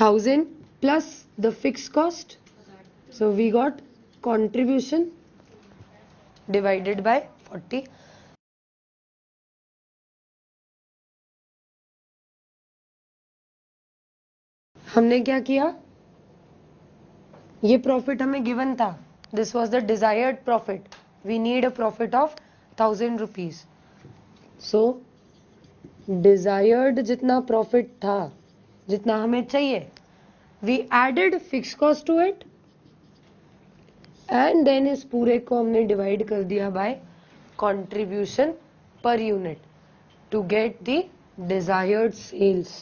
1000 plus the fixed cost. So we got contribution divided by 40. हमने क्या किया, ये प्रॉफिट हमें गिवन था, this was the desired profit, we need a profit of 1000 rupees. So desired जितना profit था, जितना हमें चाहिए, we added fix cost to it and then इस पूरे को हमने डिवाइड कर दिया by contribution per unit to get the desired sales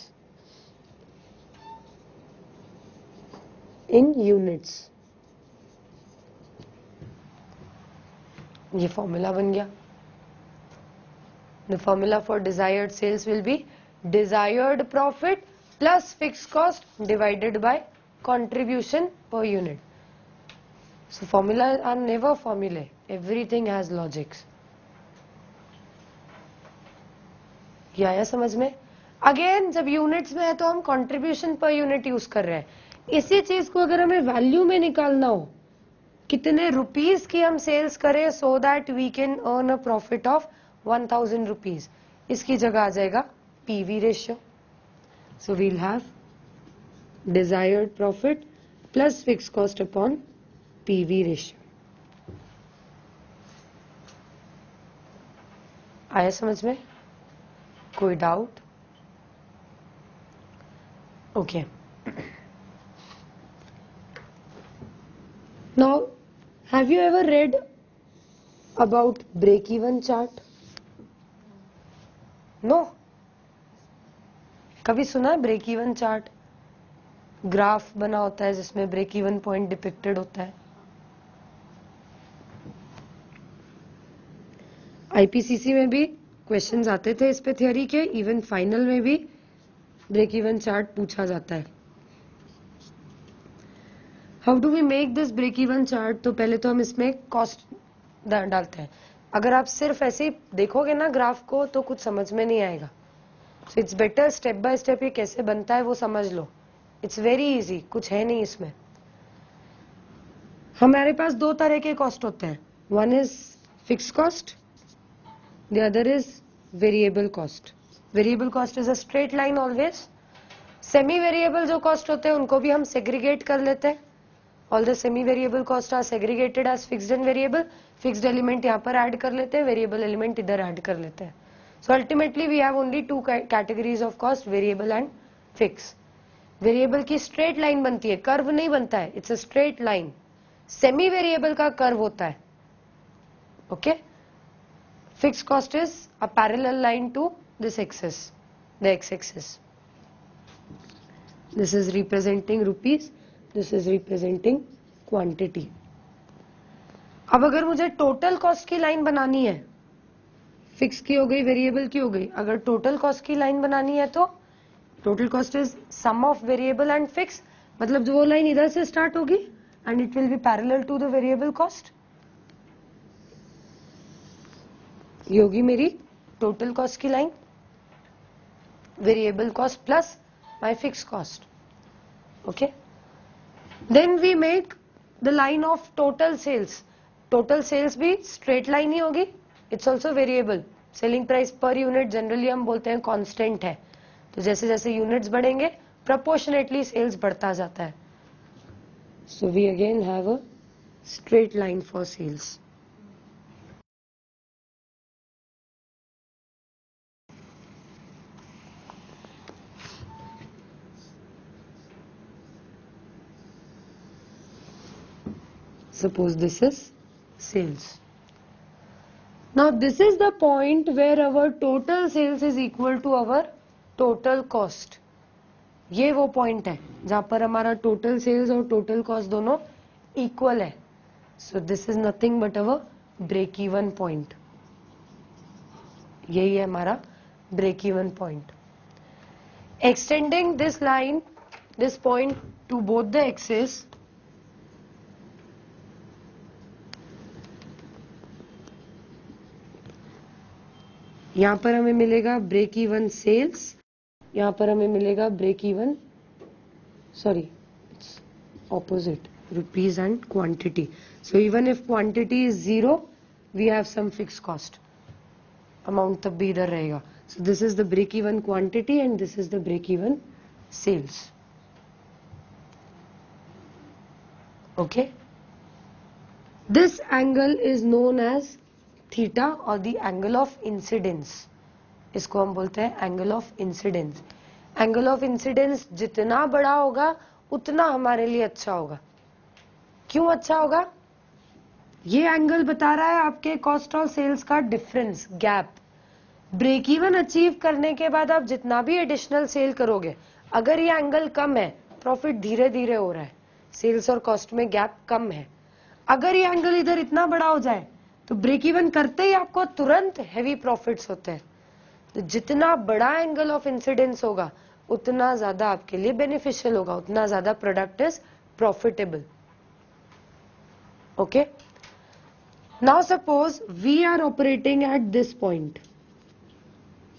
in units. ये फॉर्मूला बन गया. The formula for desired sales will be desired profit plus fixed cost divided by contribution per unit. So formulas are never formulae. Everything has logics. ये आया समझ में? Again जब units में है तो हम कंट्रीब्यूशन पर यूनिट यूज कर रहे हैं. इसी चीज को अगर हमें वैल्यू में निकालना हो, कितने रुपीस की हम सेल्स करें so that we can earn a profit of 1000 rupees, इसकी जगह आ जाएगा PV ratio. So we'll have desired profit plus fix cost upon PV ratio. आया समझ में? कोई doubt? Okay. Now, have you ever read about break-even chart? No. कभी सुना है ब्रेक इवन चार्ट? ग्राफ बना होता है जिसमें ब्रेक इवन पॉइंट डिपिक्टेड होता है. आईपीसीसी में भी क्वेश्चंस आते थे इस पे थ्योरी के, इवन फाइनल में भी ब्रेक इवन चार्ट पूछा जाता है. How do we make this break even chart? तो पहले तो हम इसमें कॉस्ट डालते हैं. अगर आप सिर्फ ऐसे ही देखोगे ना ग्राफ को तो कुछ समझ में नहीं आएगा. So it's better step by step ये कैसे बनता है वो समझ लो. इट्स वेरी इजी, कुछ है नहीं इसमें. हमारे पास दो तरह के कॉस्ट होते हैं. One is fix cost, the other is variable cost. Variable cost is a straight line always. Semi variable जो कॉस्ट होते हैं उनको भी हम सेग्रीगेट कर लेते हैं. All the semi-variable costs are segregated as fixed and variable. Fixed element यहाँ पर ऐड कर लेते हैं, variable element इधर ऐड कर लेते हैं. So ultimately we have only two categories of cost, variable and fixed. Variable की straight line बनती है, curve नहीं बनता है. It's a straight line. Semi-variable का curve होता है. Okay? Fixed cost is a parallel line to this axis, the x-axis. This is representing rupees. This is representing quantity. अब अगर मुझे टोटल कॉस्ट की लाइन बनानी है, फिक्स की हो गई, वेरिएबल की हो गई, अगर टोटल कॉस्ट की लाइन बनानी है तो total cost is sum of variable and fix. मतलब जो वो लाइन इधर से स्टार्ट होगी and it will be parallel to the variable cost. ये होगी मेरी टोटल कॉस्ट की line, variable cost plus my fix cost. Okay. Then we make the line of total sales. Total sales भी straight line ही होगी. It's also variable. Selling price per unit generally हम बोलते हैं constant है. तो जैसे जैसे units बढ़ेंगे proportionately sales बढ़ता जाता है. So we again have a straight line for sales. Suppose this is sales. Now this is the point where our total sales is equal to our total cost. ये वो point है जहां पर हमारा total sales और total cost दोनों equal है. So this is nothing but our break even point. यही है हमारा break even point. Extending this line, this point to both the axes, यहां पर हमें मिलेगा ब्रेक इवन सेल्स, यहां पर हमें मिलेगा break even sorry, it's opposite, rupees and quantity. So even if quantity is 0, we have some fixed cost. Amount तब भी इधर रहेगा. So this is the break even quantity and this is the break even sales. Okay. This angle is known as theta or the angle of incidence. इसको हम बोलते हैं angle of incidence. Angle of incidence जितना बड़ा होगा उतना हमारे लिए अच्छा होगा. क्यों अच्छा होगा? ये एंगल बता रहा है आपके कॉस्ट और सेल्स का difference, gap. Break even achieve करने के बाद आप जितना भी एडिशनल सेल करोगे, अगर ये एंगल कम है, प्रॉफिट धीरे धीरे हो रहा है, सेल्स और कॉस्ट में गैप कम है. अगर ये एंगल इधर इतना बड़ा हो जाए तो ब्रेक इवन करते ही आपको तुरंत हैवी प्रॉफिट्स होते हैं. तो जितना बड़ा एंगल ऑफ इंसिडेंस होगा उतना ज्यादा आपके लिए बेनिफिशियल होगा, उतना ज्यादा product is profitable. Okay. Now suppose we are operating at this point.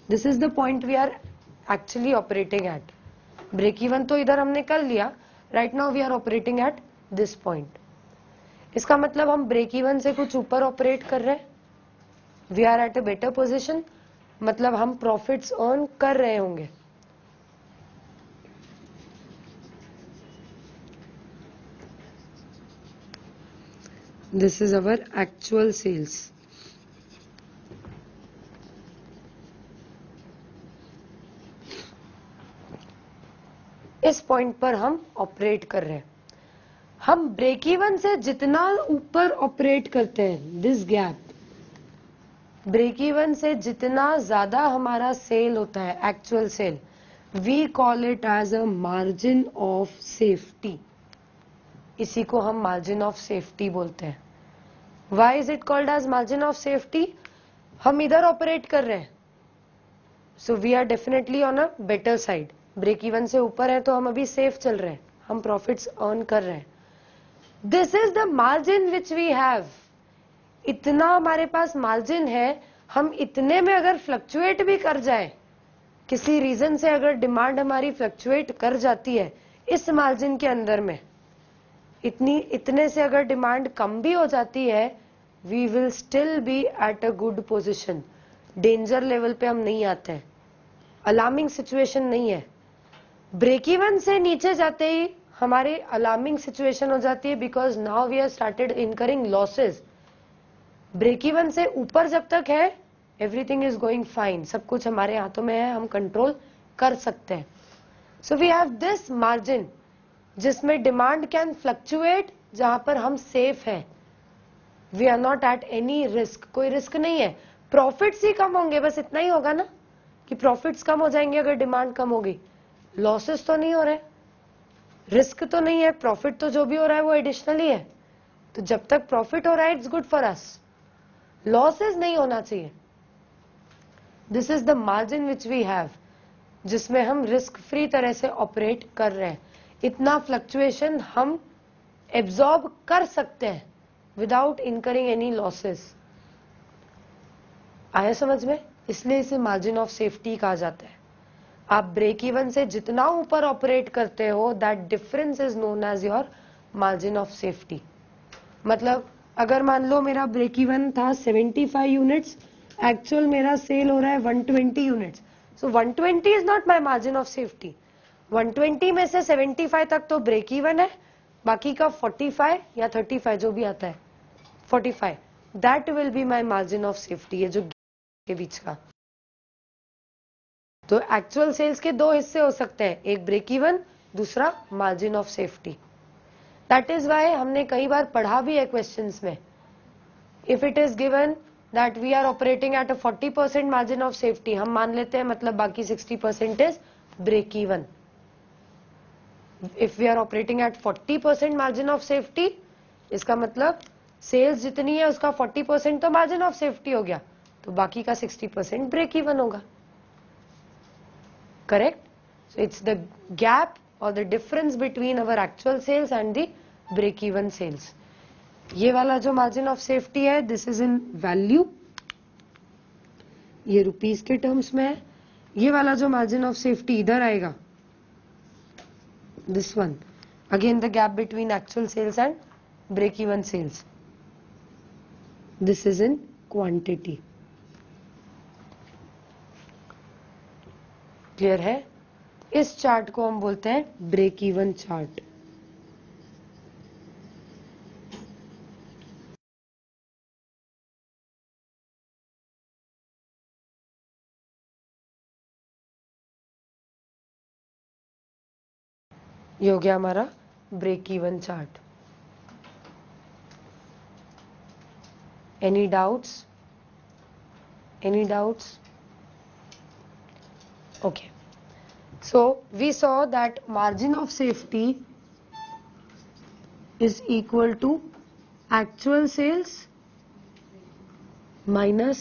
This is the point we are actually operating at. Break even तो इधर हमने कर लिया. Right now we are operating at this point. इसका मतलब हम break even से कुछ ऊपर ऑपरेट कर रहे हैं. We are at a better position, मतलब हम प्रॉफिट्स अर्न कर रहे होंगे. This is our actual sales. इस पॉइंट पर हम ऑपरेट कर रहे हैं. हम ब्रेक इवन से जितना ऊपर ऑपरेट करते हैं, दिस गैप, ब्रेक इवन से जितना ज्यादा हमारा सेल होता है, actual sale, we call it as a margin of safety. इसी को हम मार्जिन ऑफ सेफ्टी बोलते हैं. Why is it called as margin of safety? हम इधर ऑपरेट कर रहे हैं, so we are definitely on a better side. Break even से ऊपर है तो हम अभी सेफ चल रहे हैं, हम प्रॉफिट्स अर्न कर रहे हैं. This is the margin which we have. इतना हमारे पास मार्जिन है. हम इतने में अगर फ्लक्चुएट भी कर जाए, किसी रीजन से अगर डिमांड हमारी फ्लक्चुएट कर जाती है इस मार्जिन के अंदर में, इतने से अगर डिमांड कम भी हो जाती है, we will still be at a good position. Danger level पे हम नहीं आते हैं, अलार्मिंग सिचुएशन नहीं है. ब्रेक इवन से नीचे जाते ही हमारी अलार्मिंग सिचुएशन हो जाती है, because now we are started incurring losses. Break even से ऊपर जब तक है, एवरीथिंग इज गोइंग फाइन, सब कुछ हमारे हाथों में है, हम कंट्रोल कर सकते हैं. So we have this margin जिसमें डिमांड कैन फ्लक्चुएट, जहां पर हम सेफ हैं. We are not at any risk. कोई रिस्क नहीं है. प्रॉफिट्स ही कम होंगे, बस इतना ही होगा ना कि प्रॉफिट्स कम हो जाएंगे अगर डिमांड कम होगी. लॉसेस तो नहीं हो रहे, रिस्क तो नहीं है. प्रॉफिट तो जो भी हो रहा है वो एडिशनली है. तो जब तक प्रॉफिट हो रहा है, it's good for us. Losses नहीं होना चाहिए. This is the margin which we have, जिसमें हम रिस्क फ्री तरह से ऑपरेट कर रहे हैं. इतना फ्लक्चुएशन हम एब्जॉर्ब कर सकते हैं विदाउट इनकरिंग एनी लॉसेस. आया समझ में? इसलिए इसे मार्जिन ऑफ सेफ्टी कहा जाता है. आप ब्रेक इवन से जितना ऊपर ऑपरेट करते हो, that difference is known as your margin of safety. मतलब अगर मान लो मेरा ब्रेक इवन था 75 यूनिट्स, एक्चुअल मेरा सेल हो रहा है 120 units, so 120 is not my margin of safety. 120 में से 75 तक तो ब्रेक इवन है, बाकी का 45 या 35 जो भी आता है, 45, that will be my margin of safety. ये जो के बीच का. तो एक्चुअल सेल्स के दो हिस्से हो सकते हैं, एक ब्रेक इवन, दूसरा margin of safety. That is why हमने कई बार पढ़ा भी है क्वेश्चंस में, if it is given that we are operating at a 40% margin of safety, हम मान लेते हैं मतलब बाकी 60% is break even. If we are operating at 40% margin of safety, इसका मतलब सेल्स जितनी है उसका 40% तो मार्जिन ऑफ सेफ्टी हो गया, तो बाकी का 60% ब्रेक इवन होगा. Correct? So it's the gap or the difference between our actual sales and the break even sales. ये वाला जो margin of safety है, this is in value, ये रुपीस के टर्म्स में है. ये वाला जो margin of safety इधर आएगा, this one. Again, the gap between actual sales and break-even sales. This is in quantity. Clear है? इस चार्ट को हम बोलते हैं ब्रेक इवन चार्ट. ये हो गया हमारा break even chart. Any doubts? Any doubts? Okay. So we saw that margin of safety is equal to actual sales minus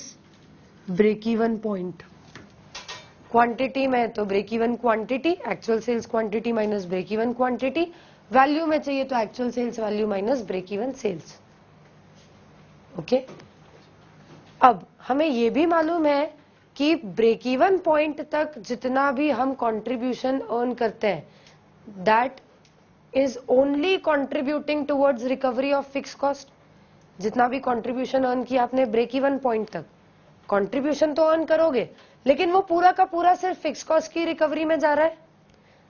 break even point. Quantity में तो break even quantity, actual sales quantity minus break even quantity. Value में चाहिए तो actual sales value minus break even sales. Okay. अब हमें ये भी मालूम है कि ब्रेक इवन पॉइंट तक जितना भी हम कंट्रीब्यूशन अर्न करते हैं, that is only contributing towards recovery of fix cost. जितना भी कंट्रीब्यूशन अर्न किया आपने ब्रेक इवन पॉइंट तक, कंट्रीब्यूशन तो अर्न करोगे, लेकिन वो पूरा का पूरा सिर्फ फिक्स कॉस्ट की रिकवरी में जा रहा है.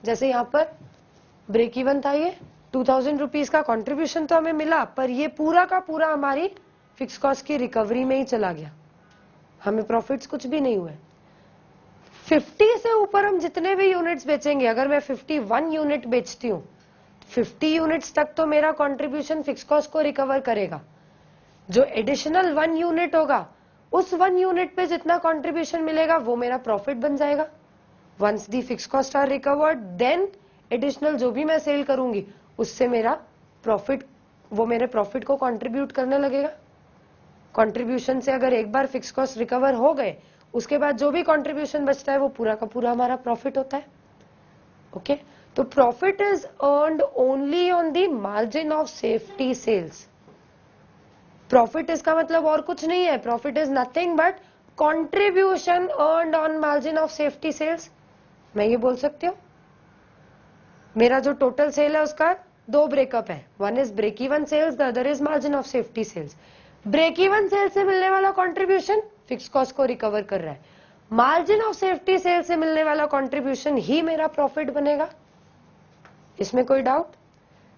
जैसे यहाँ पर ब्रेक इवन था, ये 2000 रुपीज का कंट्रीब्यूशन तो हमें मिला, पर ये पूरा का पूरा हमारी फिक्स कॉस्ट की रिकवरी में ही चला गया, हमें प्रॉफिट्स कुछ भी नहीं हुए. 50 से ऊपर हम जितने भी यूनिट्स बेचेंगे, अगर मैं 51 यूनिट बेचती हूँ, 50 यूनिट्स तक तो मेरा कंट्रीब्यूशन फिक्स कॉस्ट को रिकवर करेगा. जो एडिशनल 1 यूनिट होगा, उस 1 यूनिट पे जितना कंट्रीब्यूशन मिलेगा वो मेरा प्रॉफिट बन जाएगा. Once the fix cost are recovered, then additional जो भी मैं सेल करूंगी उससे मेरा प्रॉफिट, वो मेरे प्रॉफिट को कंट्रीब्यूट करने लगेगा. कंट्रीब्यूशन से अगर एक बार फिक्स कॉस्ट रिकवर हो गए, उसके बाद जो भी कंट्रीब्यूशन बचता है वो पूरा का पूरा हमारा प्रॉफिट होता है. ओके. तो profit is earned only on the margin of safety sales. Profit इसका मतलब और कुछ नहीं है. Profit is nothing but contribution earned on margin of safety sales. मैं ये बोल सकती हूँ मेरा जो टोटल सेल है उसका 2 ब्रेकअप है. One is break even sales, the other is margin of safety sales. Break even sale से मिलने वाला कंट्रीब्यूशन फिक्स कॉस्ट को रिकवर कर रहा है. मार्जिन ऑफ सेफ्टी सेल से मिलने वाला कंट्रीब्यूशन ही मेरा प्रॉफिट बनेगा. इसमें कोई doubt?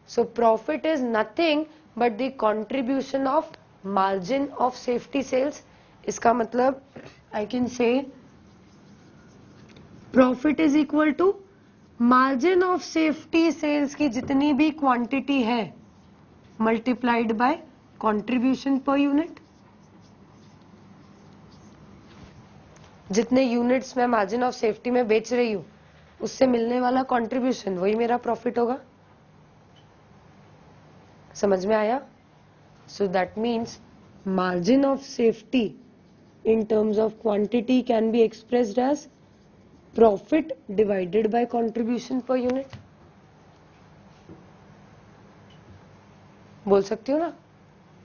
So profit is nothing but the contribution of margin of safety sales. इसका मतलब I can say profit is equal to margin of safety sales की जितनी भी क्वांटिटी है multiplied by contribution per unit. जितने यूनिट्स मैं margin of safety में बेच रही हूं, उससे मिलने वाला कंट्रीब्यूशन वही मेरा प्रॉफिट होगा. समझ में आया? So that means margin of safety in terms of quantity can be expressed as profit divided by contribution per unit. बोल सकती हूँ ना?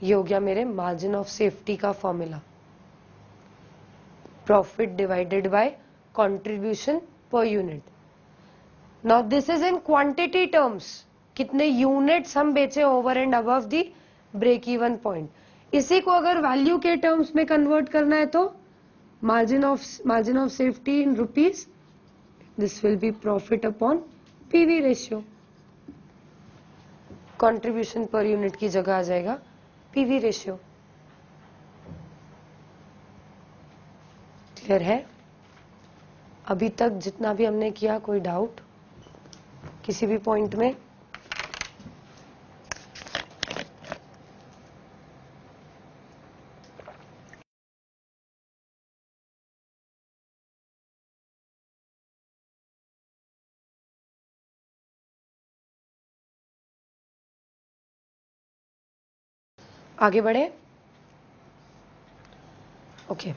ये हो गया मेरे मार्जिन ऑफ सेफ्टी का formula. Profit divided by contribution per unit. Now this is in quantity terms. कितने यूनिट्स हम बेचे over and above the break even point. इसी को अगर वैल्यू के टर्म्स में कन्वर्ट करना है तो margin of safety in rupees, this will be profit upon PV ratio. Contribution per unit की जगह आ जाएगा पीवी रेशियो. क्लियर है? अभी तक जितना भी हमने किया, कोई डाउट किसी भी पॉइंट में? आगे बढ़े. Okay.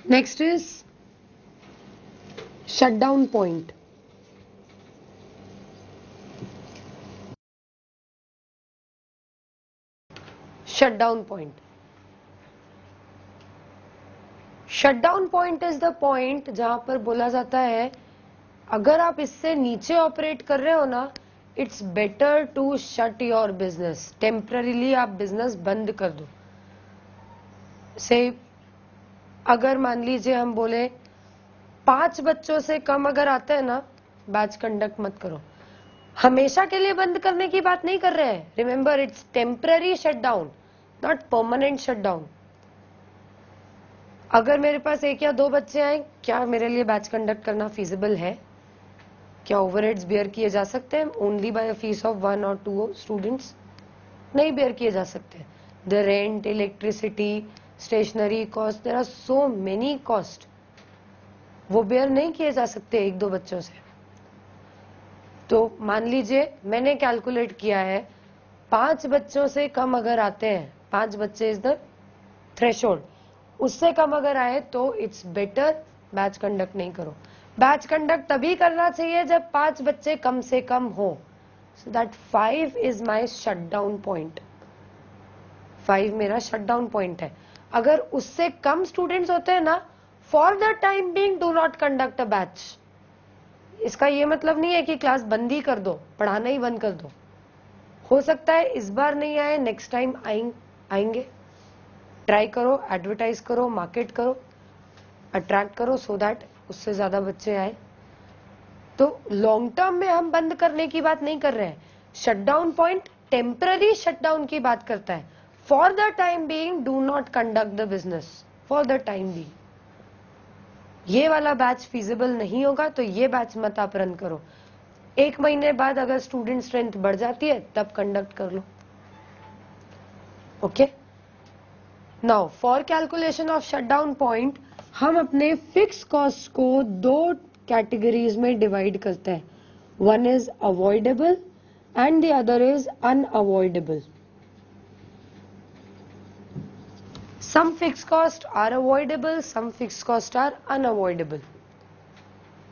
Next is shutdown point. Shutdown point. Shutdown point is the point जहां पर बोला जाता है अगर आप इससे नीचे ऑपरेट कर रहे हो ना, it's better to shut your business. Temporarily आप बिजनेस बंद कर दो. से अगर मान लीजिए हम बोले 5 बच्चों से कम अगर आते हैं ना, बैच कंडक्ट मत करो. हमेशा के लिए बंद करने की बात नहीं कर रहे हैं. Remember, it's temporary shutdown, not permanent shutdown. अगर मेरे पास 1 या 2 बच्चे आए, क्या मेरे लिए बैच कंडक्ट करना फीजिबल है? क्या ओवरहेड्स बेयर किए जा सकते हैं only by a fees of 1 और 2 स्टूडेंट्स? नहीं बेयर किए जा सकते. The rent, electricity, stationery cost, there are so many cost, वो बेयर नहीं किए जा सकते 1-2 बच्चों से. तो मान लीजिए मैंने कैलकुलेट किया है 5 बच्चों से कम अगर आते हैं, 5 बच्चे इज द थ्रेशोल्ड, उससे कम अगर आए तो इट्स बेटर बैच कंडक्ट नहीं करो. बैच कंडक्ट तभी करना चाहिए जब 5 बच्चे कम से कम हो. So that 5 is my shutdown point. 5 मेरा शटडाउन पॉइंट है. अगर उससे कम स्टूडेंट्स होते हैं ना, for the time being do not conduct a batch. इसका ये मतलब नहीं है कि क्लास बंद ही कर दो, पढ़ाना ही बंद कर दो. हो सकता है इस बार नहीं आए, नेक्स्ट टाइम आएंगे. ट्राई करो, एडवर्टाइज करो, मार्केट करो, अट्रैक्ट करो सो दैट उससे ज्यादा बच्चे आए. तो लॉन्ग टर्म में हम बंद करने की बात नहीं कर रहे हैं. शटडाउन पॉइंट टेम्पररी शटडाउन की बात करता है. For the time being do not conduct the business. For the time being ये वाला बैच फीजिबल नहीं होगा तो ये बैच मत आप रन करो. 1 महीने बाद अगर स्टूडेंट स्ट्रेंथ बढ़ जाती है तब कंडक्ट कर लो. Okay. Now for calculation of shutdown point हम अपने फिक्स कॉस्ट को 2 कैटेगरीज में डिवाइड करते हैं. One is avoidable and the other is unavoidable. Some fixed costs are avoidable, some fixed costs are unavoidable.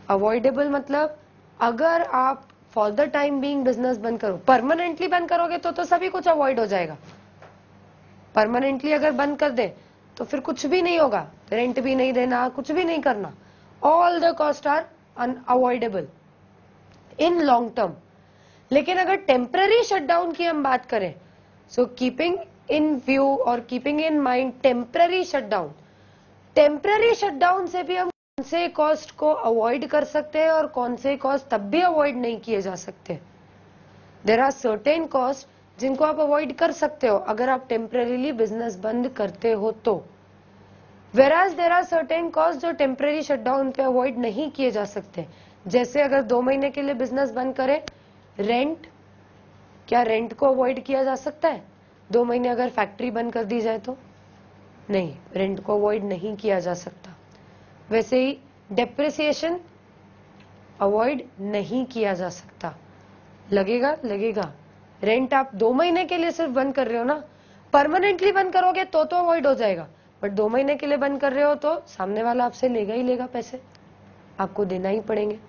Avoidable मतलब अगर आप for the time being business बंद करो, परमानेंटली बंद करोगे तो सभी कुछ अवॉइड हो जाएगा. परमानेंटली अगर बंद कर दे तो फिर कुछ भी नहीं होगा. रेंट भी नहीं देना, कुछ भी नहीं करना. All the cost are unavoidable in long term. लेकिन अगर टेम्पररी शटडाउन की हम बात करें, so keeping in view or keeping in mind temporary shutdown. Temporary shutdown से भी हम कौन से कॉस्ट को अवॉइड कर सकते हैं और कौन से कॉस्ट तब भी अवॉइड नहीं किए जा सकते. देयर आर सर्टेन कॉस्ट जिनको आप अवॉइड कर सकते हो अगर आप टेम्पररीली बिजनेस बंद करते हो तो. वेराज देयर आर सर्टेन कॉस्ट जो टेम्पररी शटडाउन पे अवॉइड नहीं किए जा सकते. जैसे अगर 2 महीने के लिए बिजनेस बंद करें, रेंट, क्या रेंट को अवॉइड किया जा सकता है? 2 महीने अगर फैक्ट्री बंद कर दी जाए तो नहीं, रेंट को अवॉइड नहीं किया जा सकता. वैसे ही डेप्रिसिएशन अवॉइड नहीं किया जा सकता. लगेगा. रेंट आप 2 महीने के लिए सिर्फ बंद कर रहे हो ना, परमानेंटली बंद करोगे तो अवॉइड हो जाएगा. बट 2 महीने के लिए बंद कर रहे हो तो सामने वाला आपसे लेगा ही लेगा, पैसे आपको देना ही पड़ेंगे.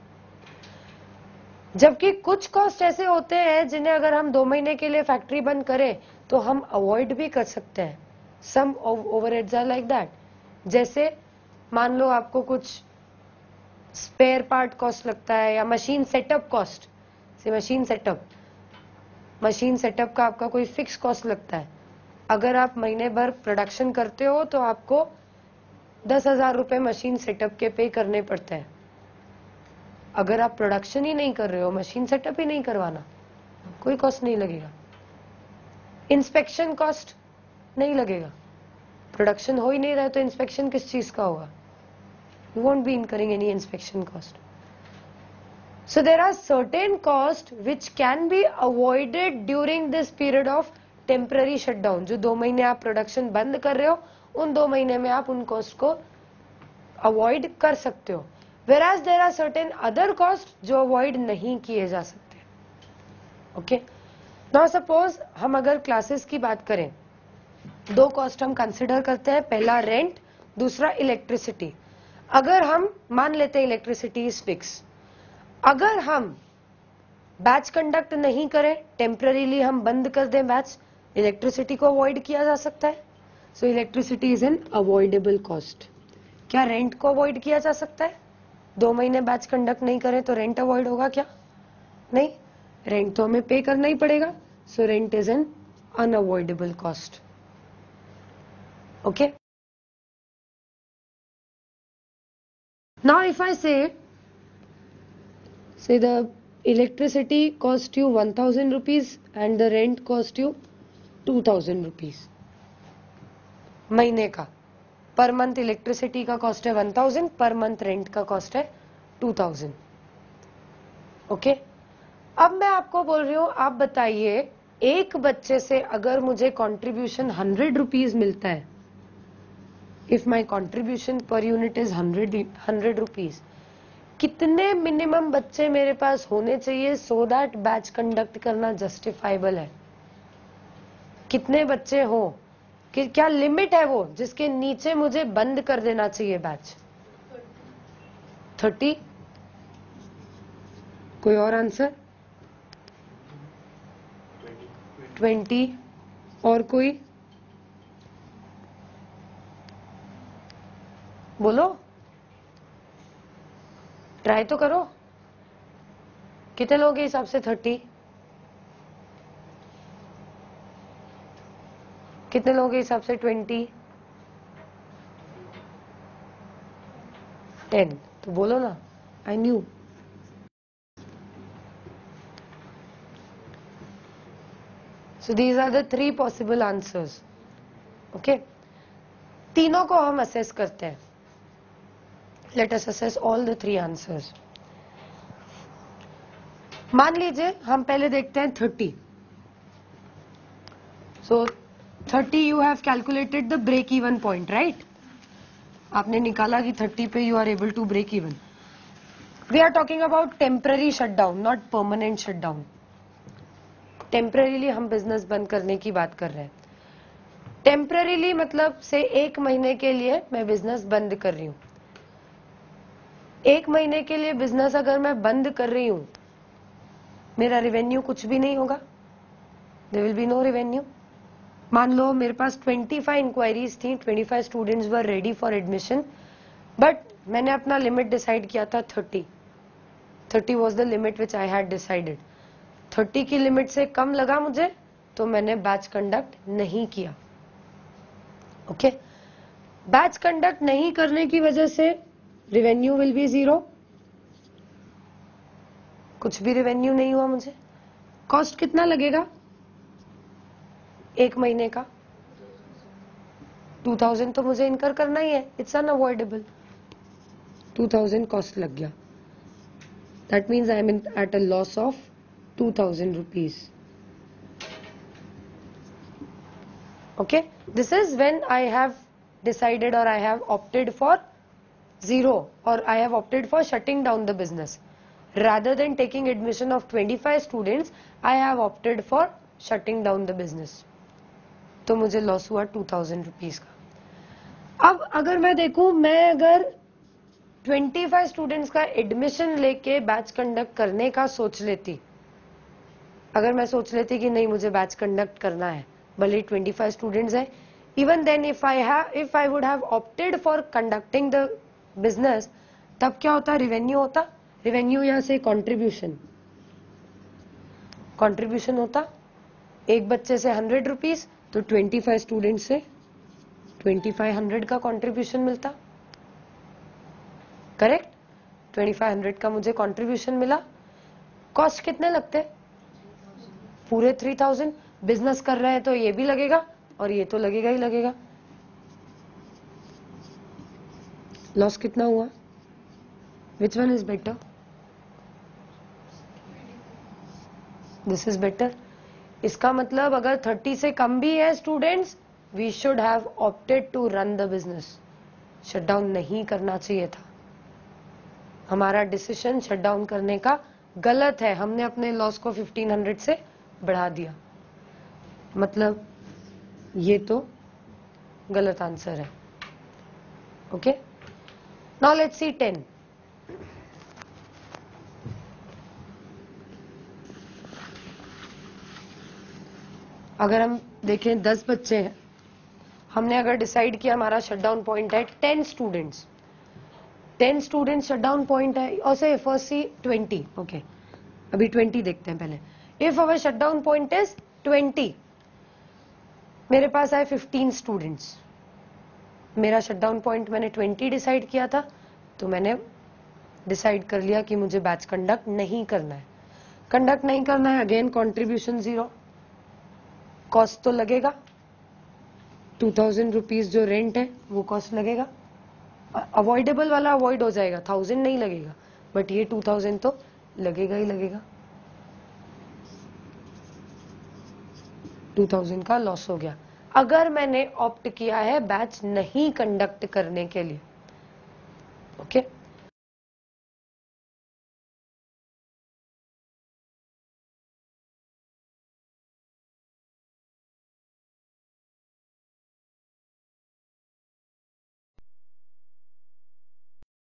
जबकि कुछ कॉस्ट ऐसे होते हैं जिन्हें अगर हम 2 महीने के लिए फैक्ट्री बंद करें तो हम अवॉइड भी कर सकते हैं. सम ओवरहेड्स आर लाइक दैट. जैसे मान लो आपको कुछ स्पेयर पार्ट कॉस्ट लगता है या मशीन सेटअप कॉस्ट. से मशीन सेटअप का आपका कोई फिक्स कॉस्ट लगता है. अगर आप महीने भर प्रोडक्शन करते हो तो आपको 10,000 रुपए मशीन सेटअप के पे करने पड़ते हैं. अगर आप प्रोडक्शन ही नहीं कर रहे हो, मशीन सेटअप ही नहीं करवाना, कोई कॉस्ट नहीं लगेगा. इंस्पेक्शन कॉस्ट नहीं लगेगा. प्रोडक्शन हो ही नहीं रहा है तो इंस्पेक्शन किस चीज का होगा? You won't be incurring any inspection cost. So there are certain cost which can be avoided during this period of temporary shutdown. जो 2 महीने आप प्रोडक्शन बंद कर रहे हो, उन 2 महीने में आप उन कॉस्ट को अवॉइड कर सकते हो. Whereas there are certain other costs जो अवॉइड नहीं किए जा सकते. ओके. नाउ सपोज हम अगर क्लासेस की बात करें, 2 कॉस्ट हम कंसिडर करते हैं. पहला रेंट, दूसरा इलेक्ट्रिसिटी. अगर हम मान लेते हैं इलेक्ट्रिसिटी इज फिक्स, अगर हम बैच कंडक्ट नहीं करें, टेम्पररीली हम बंद कर दें बैच, इलेक्ट्रिसिटी को अवॉइड किया जा सकता है, so electricity is an avoidable cost. क्या रेंट को अवॉइड किया जा सकता है? 2 महीने बैच कंडक्ट नहीं करें तो रेंट अवॉइड होगा क्या? नहीं, रेंट तो हमें पे करना ही पड़ेगा, so rent is an unavoidable cost. Okay, now if I say the electricity cost you 1000 rupees and the rent cost you 2000 rupees महीने का। पर मंथ इलेक्ट्रिसिटी का कॉस्ट है 1000, पर मंथ रेंट का कॉस्ट है 2000। ओके, अब मैं आपको बोल रही हूं, आप बताइए एक बच्चे से अगर मुझे कंट्रीब्यूशन 100 रुपीज मिलता है, if my contribution per unit is 100 rupees, कितने मिनिमम बच्चे मेरे पास होने चाहिए सो दैट बैच कंडक्ट करना जस्टिफाइबल है? कितने बच्चे हो कि क्या लिमिट है वो जिसके नीचे मुझे बंद कर देना चाहिए बैच? 30? कोई और आंसर? 20? और कोई बोलो, ट्राई तो करो। कितने लोगों के हिसाब से 30? कितने लोगों के हिसाब से 20? 10? तो बोलो ना, I knew. So these are the 3 possible answers. Okay? तीनों को हम असेस करते हैं। Let us assess all the 3 answers. मान लीजिए हम पहले देखते हैं 30. So 30 you have calculated the break even point, right? आपने निकाला कि 30 पे you are able to break even. We are talking about temporary shutdown, not permanent shutdown. Temporarily हम बिजनेस बंद करने की बात कर रहे हैं। टेम्परेरीली मतलब से 1 महीने के लिए मैं बिजनेस बंद कर रही हूं। 1 महीने के लिए बिजनेस अगर मैं बंद कर रही हूं, मेरा रेवेन्यू कुछ भी नहीं होगा, there will be no revenue. मान लो मेरे पास 25 इंक्वायरीज थी, 25 students were ready for admission, but मैंने अपना लिमिट डिसाइड किया था 30 was the limit which I had decided. 30 की लिमिट से कम लगा मुझे तो मैंने बैच कंडक्ट नहीं किया। ओके, बैच कंडक्ट नहीं करने की वजह से रेवेन्यू विल बी 0, कुछ भी रेवेन्यू नहीं हुआ मुझे। कॉस्ट कितना लगेगा 1 महीने का? 2000 तो मुझे इनकर करना ही है, इट्स अनअवॉइडेबल। 2000 कॉस्ट लग गया, that means I am at a loss of 2000 rupees. Okay, this is when I have decided or I have opted for 0 or I have opted for shutting down the business. Rather than taking admission of 25 students, I have opted for shutting down the business. तो मुझे loss हुआ 2000 rupees का। अब अगर मैं देखूं, मैं अगर 25 स्टूडेंट्स का एडमिशन लेके बैच कंडक्ट करने का सोच लेती, अगर मैं सोच लेती कि नहीं मुझे बैच कंडक्ट करना है, भले 25 स्टूडेंट्स है, even then if I would have opted for conducting the business, तब क्या होता? रेवेन्यू होता। रेवेन्यू यहां से कंट्रीब्यूशन होता। एक बच्चे से 100 रुपीज, तो 25 स्टूडेंट से 2500 का कंट्रीब्यूशन मिलता। करेक्ट, 2500 का मुझे कंट्रीब्यूशन मिला। कॉस्ट कितने लगते? पूरे 3000। बिजनेस कर रहे हैं तो ये भी लगेगा और ये तो लगेगा ही लगेगा। लॉस कितना हुआ? Which one is better? This is better. इसका मतलब अगर 30 से कम भी है students, we should have opted to run the business. Shutdown नहीं करना चाहिए था। हमारा डिसीजन शटडाउन करने का गलत है। हमने अपने लॉस को 1500 से बढ़ा दिया, मतलब ये तो गलत आंसर है। Okay, now let's see 10। अगर हम देखें 10 बच्चे हैं, हमने अगर डिसाइड किया हमारा शटडाउन पॉइंट है 10 स्टूडेंट्स, 10 स्टूडेंट्स शटडाउन पॉइंट है, और से फर्स्ट सी 20, ओके अभी 20 देखते हैं पहले। If our shutdown point is 20, मेरे पास आए 15 स्टूडेंट्स, मेरा शटडाउन पॉइंट मैंने 20 डिसाइड किया था, तो मैंने डिसाइड कर लिया कि मुझे बैच कंडक्ट नहीं करना है। कंडक्ट नहीं करना है, अगेन कॉन्ट्रीब्यूशन 0, कॉस्ट तो लगेगा 2000 रुपीज जो रेंट है वो कॉस्ट लगेगा। अवॉइडेबल वाला अवॉइड हो जाएगा, 1000 नहीं लगेगा, बट ये 2000 तो लगेगा ही लगेगा। 2000 का लॉस हो गया। अगर मैंने ऑप्ट किया है बैच नहीं कंडक्ट करने के लिए, ओके